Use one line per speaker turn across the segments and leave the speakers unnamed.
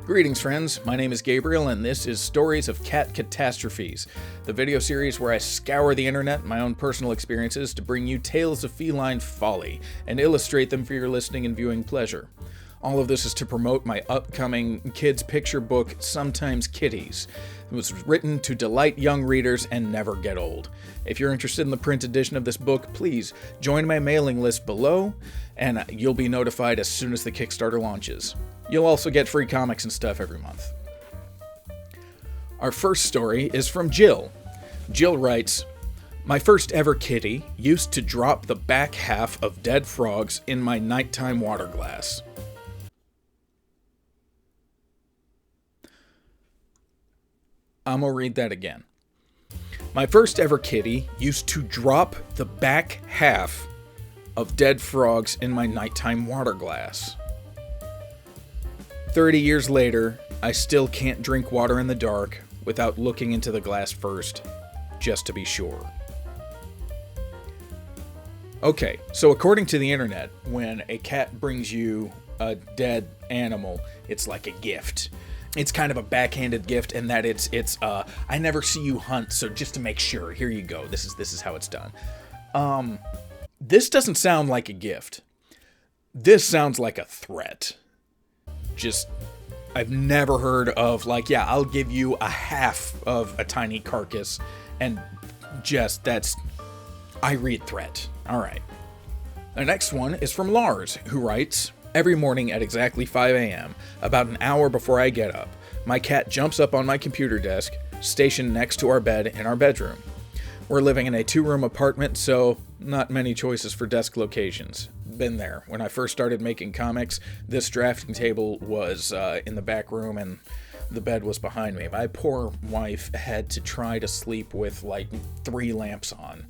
Greetings, friends. My name is Gabriel, and this is Stories of Cat Catastrophes, the video series where I scour the internet and my own personal experiences to bring you tales of feline folly and illustrate them for your listening and viewing pleasure. All of this is to promote my upcoming kids' picture book, Sometimes Kitties. It was written to delight young readers and never get old. If you're interested in the print edition of this book, please join my mailing list below, and you'll be notified as soon as the Kickstarter launches. You'll also get free comics and stuff every month. Our first story is from Jill. Jill writes, "My first ever kitty used to drop the back half of dead frogs in my nighttime water glass." I'm gonna read that again. "My first ever kitty used to drop the back half of dead frogs in my nighttime water glass. 30 years later, I still can't drink water in the dark without looking into the glass first, just to be sure." Okay, so according to the internet, when a cat brings you a dead animal, it's like a gift. It's kind of a backhanded gift in that it's I never see you hunt, so just to make sure, here you go. This is how it's done. This doesn't sound like a gift. This sounds like a threat. I've never heard of, like, yeah, I'll give you a half of a tiny carcass, and I read threat. All right. The next one is from Lars, who writes, "Every morning at exactly 5 a.m., about an hour before I get up, my cat jumps up on my computer desk, stationed next to our bed in our bedroom. We're living in a 2-room apartment, so not many choices for desk locations. Been there. When I first started making comics, this drafting table was in the back room and the bed was behind me. My poor wife had to try to sleep with like 3 lamps on,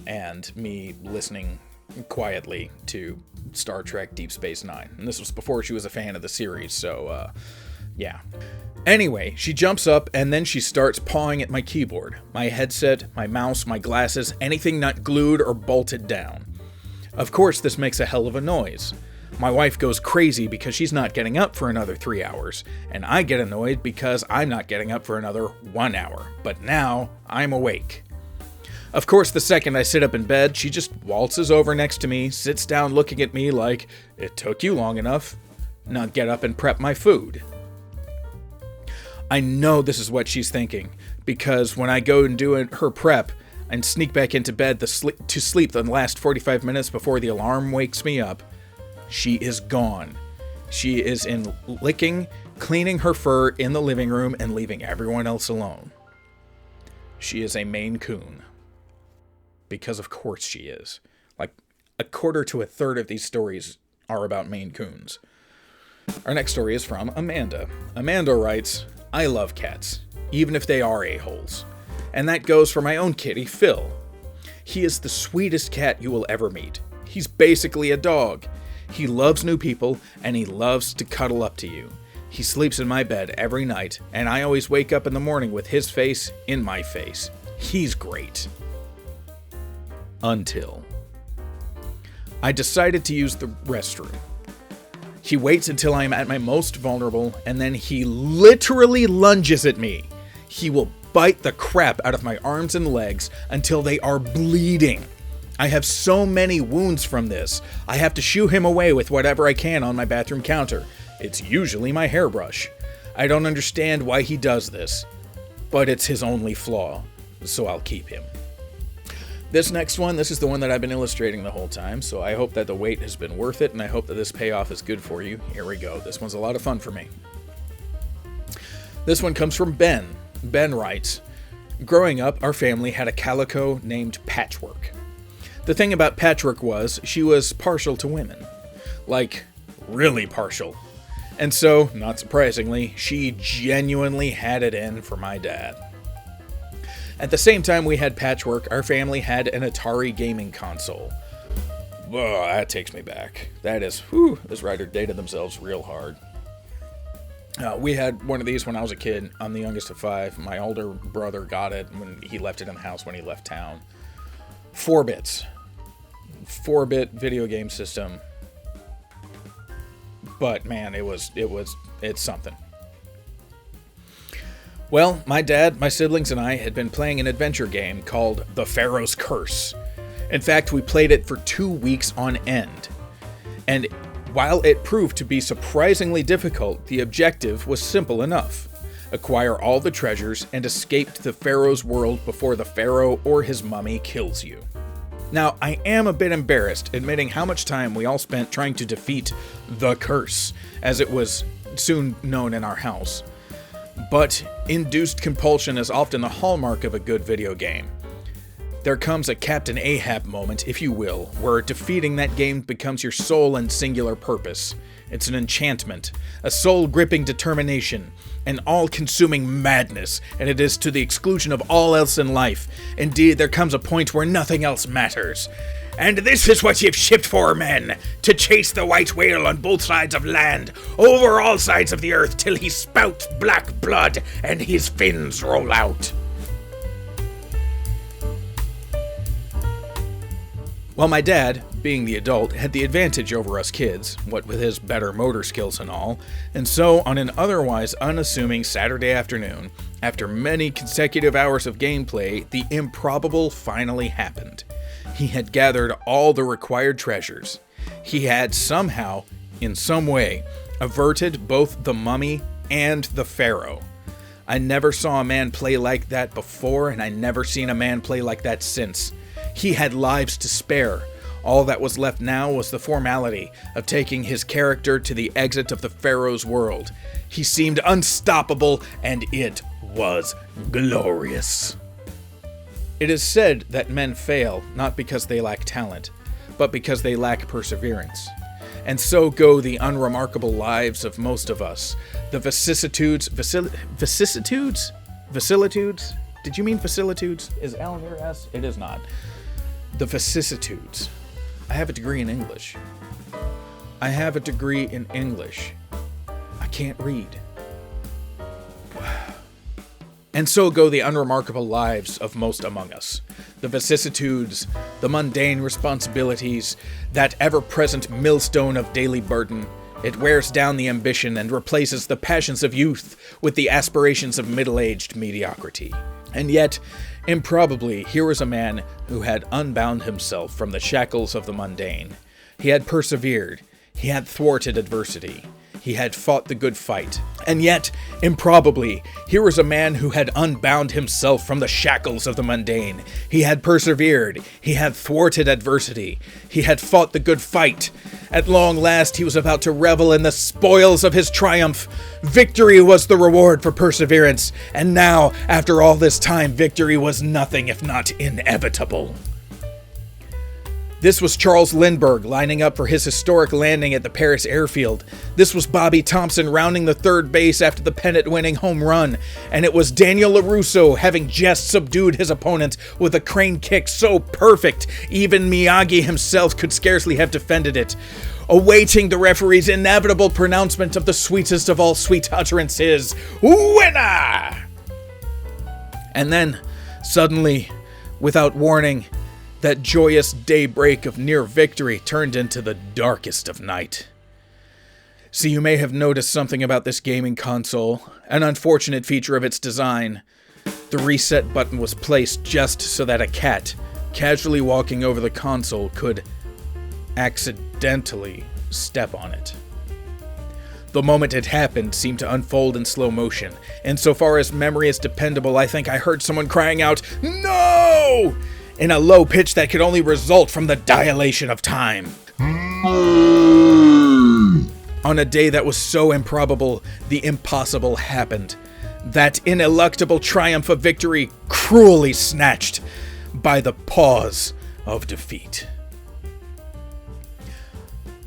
and me listening quietly to Star Trek Deep Space Nine. And this was before she was a fan of the series, so yeah. Anyway, she jumps up and then she starts pawing at my keyboard, my headset, my mouse, my glasses, anything not glued or bolted down. Of course, this makes a hell of a noise. My wife goes crazy because she's not getting up for another 3 hours, and I get annoyed because I'm not getting up for another 1 hour. But now, I'm awake. Of course, the second I sit up in bed, she just waltzes over next to me, sits down looking at me like, it took you long enough. Now get up and prep my food." I know this is what she's thinking, because when I go and do her prep and sneak back into bed to sleep the last 45 minutes before the alarm wakes me up, she is gone. She is in licking, cleaning her fur in the living room and leaving everyone else alone. She is a Maine Coon. Because of course she is. Like, a quarter to a third of these stories are about Maine Coons. Our next story is from Amanda. Amanda writes, "I love cats, even if they are a-holes. And that goes for my own kitty, Phil. He is the sweetest cat you will ever meet. He's basically a dog. He loves new people, and he loves to cuddle up to you. He sleeps in my bed every night, and I always wake up in the morning with his face in my face. He's great. Until I decided to use the restroom. He waits until I am at my most vulnerable, and then he literally lunges at me. He will bite the crap out of my arms and legs until they are bleeding. I have so many wounds from this. I have to shoo him away with whatever I can on my bathroom counter. It's usually my hairbrush. I don't understand why he does this, but it's his only flaw, so I'll keep him." This next one, this is the one that I've been illustrating the whole time, so I hope that the wait has been worth it, and I hope that this payoff is good for you. Here we go. This one's a lot of fun for me. This one comes from Ben. Ben writes, "Growing up, our family had a calico named Patchwork. The thing about Patchwork was she was partial to women. Like, really partial. And so, not surprisingly, she genuinely had it in for my dad. At the same time we had Patchwork, our family had an Atari gaming console." Whoa, that takes me back. That is, this writer dated themselves real hard. We had one of these when I was a kid. I'm the youngest of 5. My older brother got it when he left it in the house when he left town. 4 bits. 4-bit video game system. but man, it's something. Well, my dad, my siblings, and I had been playing an adventure game called The Pharaoh's Curse. In fact, we played it for 2 weeks on end. And while it proved to be surprisingly difficult, the objective was simple enough. Acquire all the treasures and escape to the Pharaoh's world before the Pharaoh or his mummy kills you. Now, I am a bit embarrassed admitting how much time we all spent trying to defeat the curse, as it was soon known in our house. But induced compulsion is often the hallmark of a good video game. There comes a Captain Ahab moment, if you will, where defeating that game becomes your sole and singular purpose. It's an enchantment, a soul-gripping determination, an all-consuming madness, and it is to the exclusion of all else in life. Indeed, there comes a point where nothing else matters. And this is what you've shipped for, men, to chase the white whale on both sides of land, over all sides of the earth, till he spouts black blood and his fins roll out. Well, my dad, being the adult, had the advantage over us kids, what with his better motor skills and all, and so on an otherwise unassuming Saturday afternoon, after many consecutive hours of gameplay, the improbable finally happened. He had gathered all the required treasures. He had somehow, in some way, averted both the mummy and the pharaoh. I never saw a man play like that before, and I never seen a man play like that since. He had lives to spare. All that was left now was the formality of taking his character to the exit of the Pharaoh's world. He seemed unstoppable, and it was glorious. It is said that men fail not because they lack talent, but because they lack perseverance. And so go the unremarkable lives of most of us. The vicissitudes? Did you mean facilitudes? Is L near S? It is not. The vicissitudes. I have a degree in English. I can't read. And so go the unremarkable lives of most among us. The vicissitudes, the mundane responsibilities, that ever-present millstone of daily burden. It wears down the ambition and replaces the passions of youth with the aspirations of middle-aged mediocrity. And yet, improbably, here was a man who had unbound himself from the shackles of the mundane. He had persevered. He had thwarted adversity. He had fought the good fight. And yet, improbably, here was a man who had unbound himself from the shackles of the mundane. He had persevered. He had thwarted adversity. He had fought the good fight. At long last, he was about to revel in the spoils of his triumph. Victory was the reward for perseverance. And now, after all this time, victory was nothing if not inevitable. This was Charles Lindbergh lining up for his historic landing at the Paris airfield. This was Bobby Thompson rounding the third base after the pennant-winning home run. And it was Daniel LaRusso having just subdued his opponent with a crane kick so perfect, even Miyagi himself could scarcely have defended it. Awaiting the referee's inevitable pronouncement of the sweetest of all sweet utterances, winner! And then, suddenly, without warning, that joyous daybreak of near victory turned into the darkest of night. See, you may have noticed something about this gaming console, an unfortunate feature of its design. The reset button was placed just so that a cat, casually walking over the console, could accidentally step on it. The moment it happened seemed to unfold in slow motion, and so far as memory is dependable, I think I heard someone crying out, "No!" in a low pitch that could only result from the dilation of time. On a day that was so improbable, the impossible happened. That ineluctable triumph of victory cruelly snatched by the paws of defeat.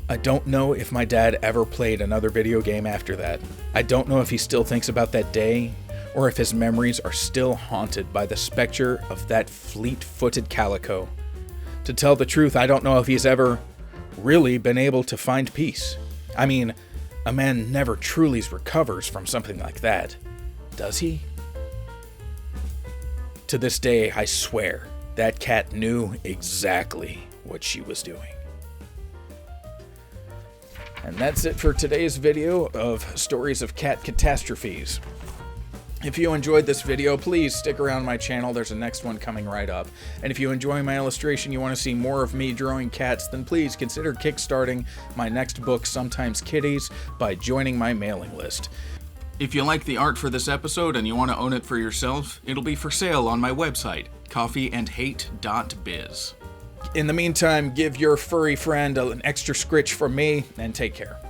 I don't know if my dad ever played another video game after that. I don't know if he still thinks about that day, or if his memories are still haunted by the specter of that fleet-footed calico. To tell the truth, I don't know if he's ever really been able to find peace. I mean, a man never truly recovers from something like that, does he? To this day, I swear, that cat knew exactly what she was doing. And that's it for today's video of Stories of Cat Catastrophes. If you enjoyed this video, please stick around my channel. There's a next one coming right up. And if you enjoy my illustration, you want to see more of me drawing cats, then please consider kickstarting my next book, Sometimes Kitties, by joining my mailing list. If you like the art for this episode and you want to own it for yourself, it'll be for sale on my website, coffeeandhate.biz. In the meantime, give your furry friend an extra scritch from me, and take care.